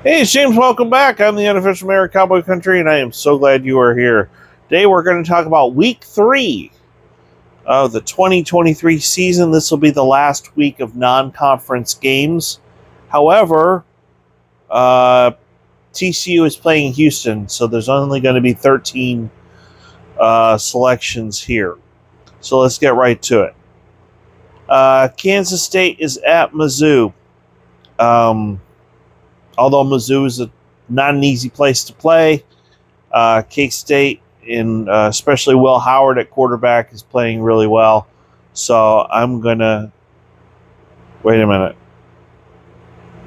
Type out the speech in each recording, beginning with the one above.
Hey, it's James. Welcome back. I'm the unofficial mayor of Cowboy Country, and I am so glad you are here. Today, we're going to talk about Week 3 of the 2023 season. This will be the last week of non-conference games. However, TCU is playing Houston, so there's only going to be 13 selections here. So let's get right to it. Kansas State is at Mizzou. Although Mizzou is not an easy place to play, K-State, and especially Will Howard at quarterback, is playing really well. So I'm going to... Wait a minute.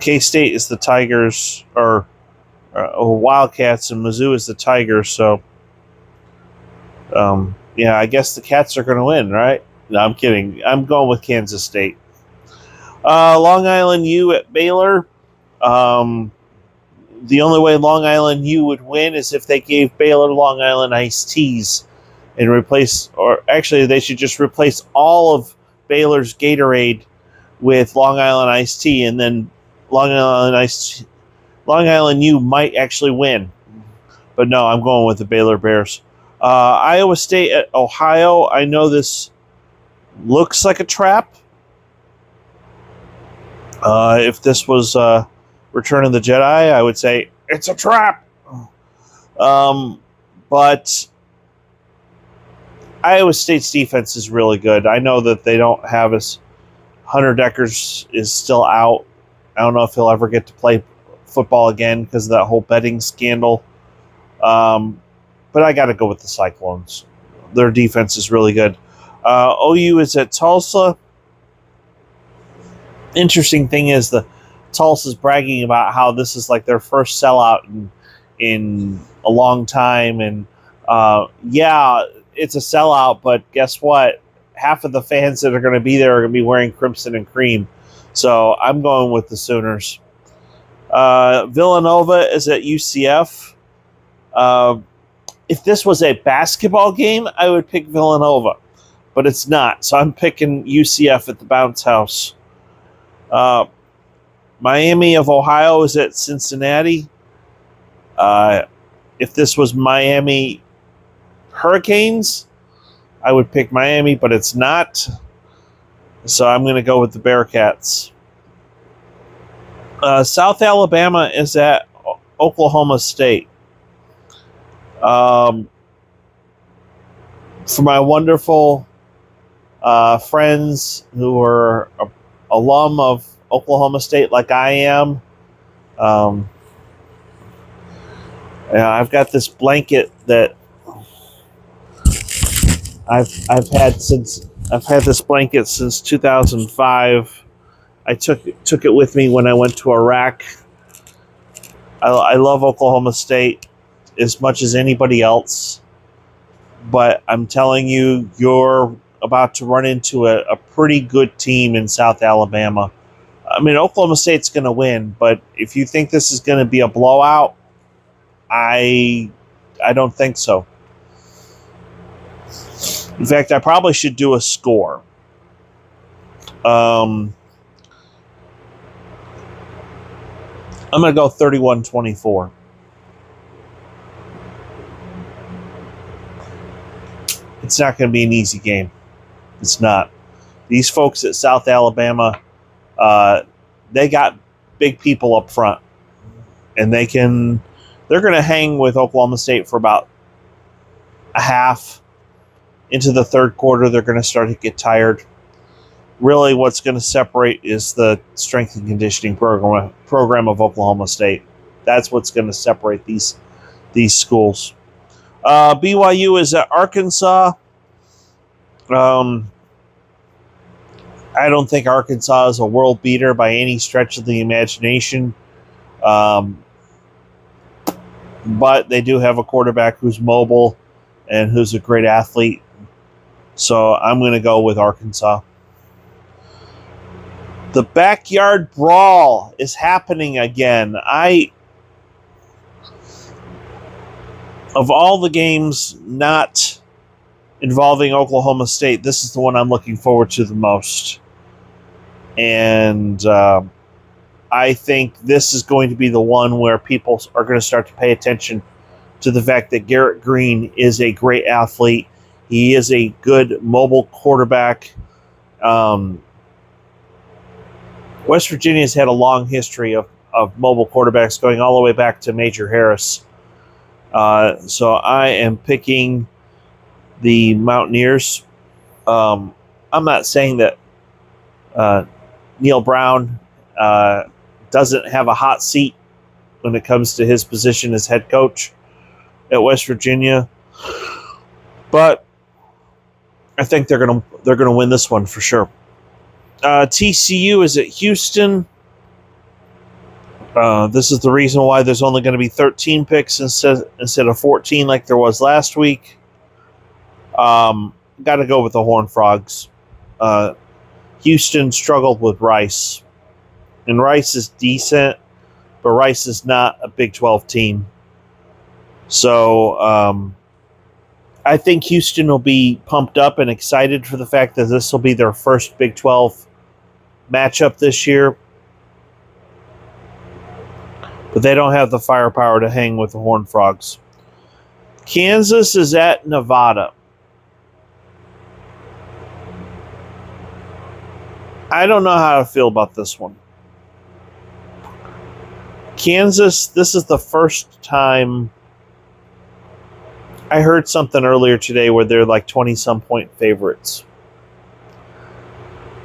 K-State is the Tigers, or Wildcats, and Mizzou is the Tigers. So, I guess the Cats are going to win, right? No, I'm kidding. I'm going with Kansas State. Long Island U at Baylor. The only way Long Island U would win is if they gave Baylor Long Island iced teas and they should just replace all of Baylor's Gatorade with Long Island iced tea, and then Long Island U might actually win. But no, I'm going with the Baylor Bears. Iowa State at Ohio. I know this looks like a trap. If this was Return of the Jedi, I would say it's a trap. But Iowa State's defense is really good. I know that they don't have Hunter Deckers is still out. I don't know if he'll ever get to play football again because of that whole betting scandal. But I got to go with the Cyclones. Their defense is really good. OU is at Tulsa. Interesting thing is Tulsa's bragging about how this is like their first sellout in a long time. And it's a sellout, but guess what? Half of the fans that are going to be there are going to be wearing crimson and cream. So I'm going with the Sooners. Villanova is at UCF. If this was a basketball game, I would pick Villanova, but it's not. So I'm picking UCF at the Bounce House. Miami of Ohio is at Cincinnati. If this was Miami Hurricanes, I would pick Miami, but it's not. So I'm going to go with the Bearcats. South Alabama is at Oklahoma State. For my wonderful friends who are alum of Oklahoma State like I am, I've got this blanket that I've had this blanket since 2005. I took it with me when I went to Iraq. I love Oklahoma State as much as anybody else, but I'm telling you, you're about to run into a pretty good team in South Alabama. I mean, Oklahoma State's going to win, but if you think this is going to be a blowout, I don't think so. In fact, I probably should do a score. I'm going to go 31-24. It's not going to be an easy game. It's not. These folks at South Alabama, they got big people up front, and they're going to hang with Oklahoma State for about a half. Into the third quarter, they're going to start to get tired. Really, what's going to separate is the strength and conditioning program of Oklahoma State. That's what's going to separate these schools. BYU is at Arkansas. I don't think Arkansas is a world beater by any stretch of the imagination. But they do have a quarterback who's mobile and who's a great athlete. So I'm going to go with Arkansas. The backyard brawl is happening again. Of all the games not involving Oklahoma State, this is the one I'm looking forward to the most. And I think this is going to be the one where people are going to start to pay attention to the fact that Garrett Green is a great athlete. He is a good mobile quarterback. West Virginia has had a long history of mobile quarterbacks going all the way back to Major Harris. So I am picking the Mountaineers. I'm not saying that Neil Brown doesn't have a hot seat when it comes to his position as head coach at West Virginia, but I think they're gonna win this one for sure. TCU is at Houston. This is the reason why there's only going to be 13 picks instead of 14 like there was last week. Got to go with the Horned Frogs. Houston struggled with Rice. And Rice is decent, but Rice is not a Big 12 team. So I think Houston will be pumped up and excited for the fact that this will be their first Big 12 matchup this year. But they don't have the firepower to hang with the Horned Frogs. Kansas is at Nevada. I don't know how to feel about this one. Kansas, this is the first time. I heard something earlier today where they're like 20-some point favorites.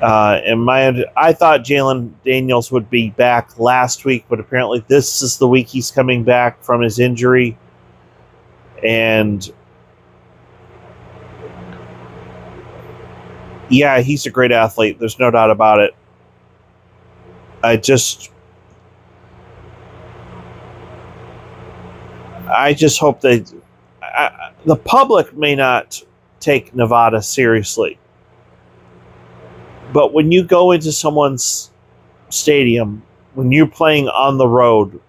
I thought Jalen Daniels would be back last week, but apparently this is the week he's coming back from his injury. And yeah, he's a great athlete. There's no doubt about it. I just hope the public may not take Nevada seriously. But when you go into someone's stadium, when you're playing on the road,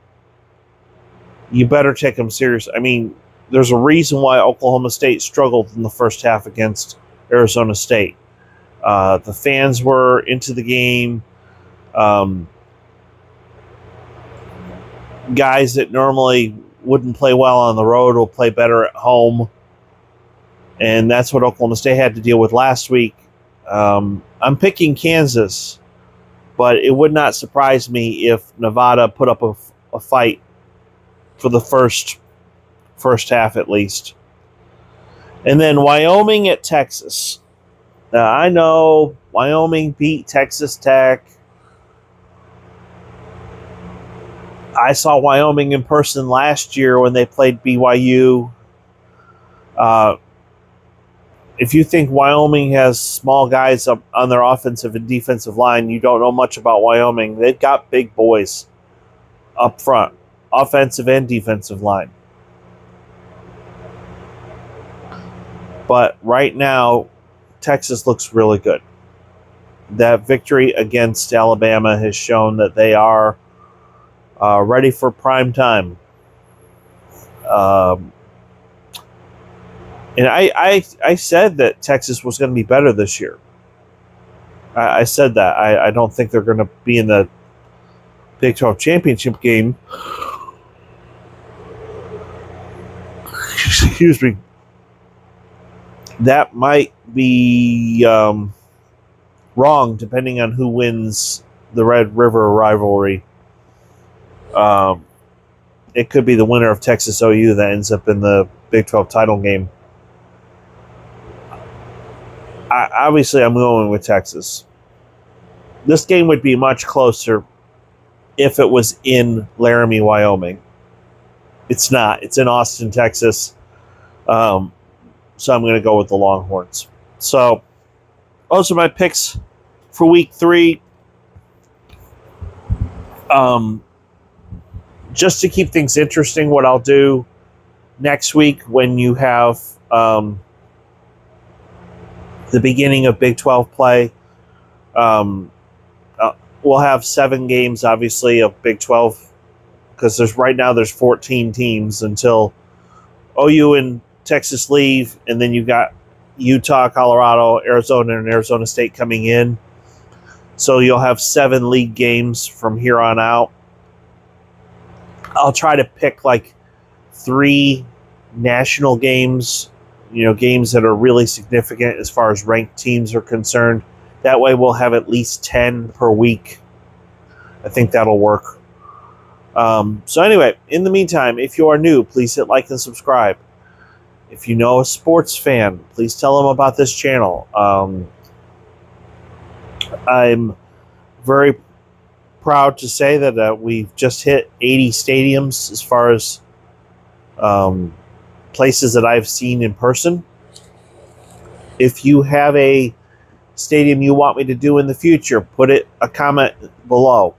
you better take them serious. I mean, there's a reason why Oklahoma State struggled in the first half against Arizona State. The fans were into the game. Guys that normally wouldn't play well on the road will play better at home. And that's what Oklahoma State had to deal with last week. I'm picking Kansas, but it would not surprise me if Nevada put up a fight for the first half at least. And then Wyoming at Texas. Now, I know Wyoming beat Texas Tech. I saw Wyoming in person last year when they played BYU. If you think Wyoming has small guys up on their offensive and defensive line, you don't know much about Wyoming. They've got big boys up front, offensive and defensive line. But right now, Texas looks really good. That victory against Alabama has shown that they are ready for prime time. And I said that Texas was going to be better this year. I said that. I don't think they're going to be in the Big 12 championship game. Excuse me. That might be wrong depending on who wins the Red River rivalry. It could be the winner of Texas OU that ends up in the Big 12 title game. Obviously, I'm going with Texas. This game would be much closer if it was in Laramie, Wyoming. It's not. It's in Austin, Texas. So I'm going to go with the Longhorns. So those are my picks for week 3. Just to keep things interesting, what I'll do next week when you have the beginning of Big 12 play, we'll have 7 games, obviously, of Big 12 because there's 14 teams until OU and Texas leave, and then you've got Utah, Colorado, Arizona, and Arizona State coming in. So you'll have 7 league games from here on out. I'll try to pick like 3 national games, games that are really significant as far as ranked teams are concerned. That way we'll have at least 10 per week. I think that'll work. So anyway, in the meantime, if you are new, please hit like and subscribe. If you know a sports fan, please tell them about this channel. I'm very proud to say that we've just hit 80 stadiums as far as places that I've seen in person. If you have a stadium you want me to do in the future, put a comment below.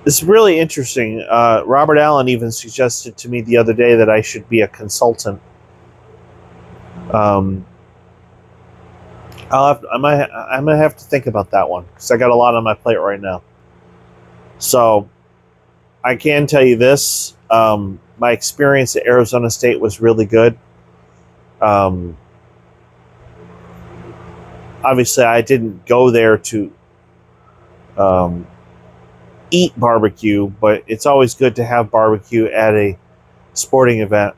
It's really interesting. Robert Allen even suggested to me the other day that I should be a consultant. I might have to think about that one because I got a lot on my plate right now. So I can tell you this: my experience at Arizona State was really good. Obviously, I didn't go there to eat barbecue, but it's always good to have barbecue at a sporting event.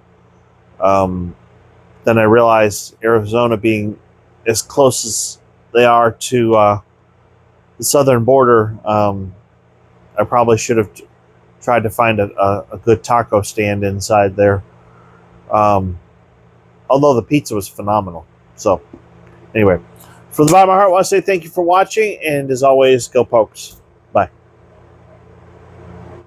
Then I realized Arizona being as close as they are to the southern border, I probably should have tried to find a good taco stand inside there. Although the pizza was phenomenal. So anyway, from the bottom of my heart, I want to say thank you for watching, and as always, go Pokes.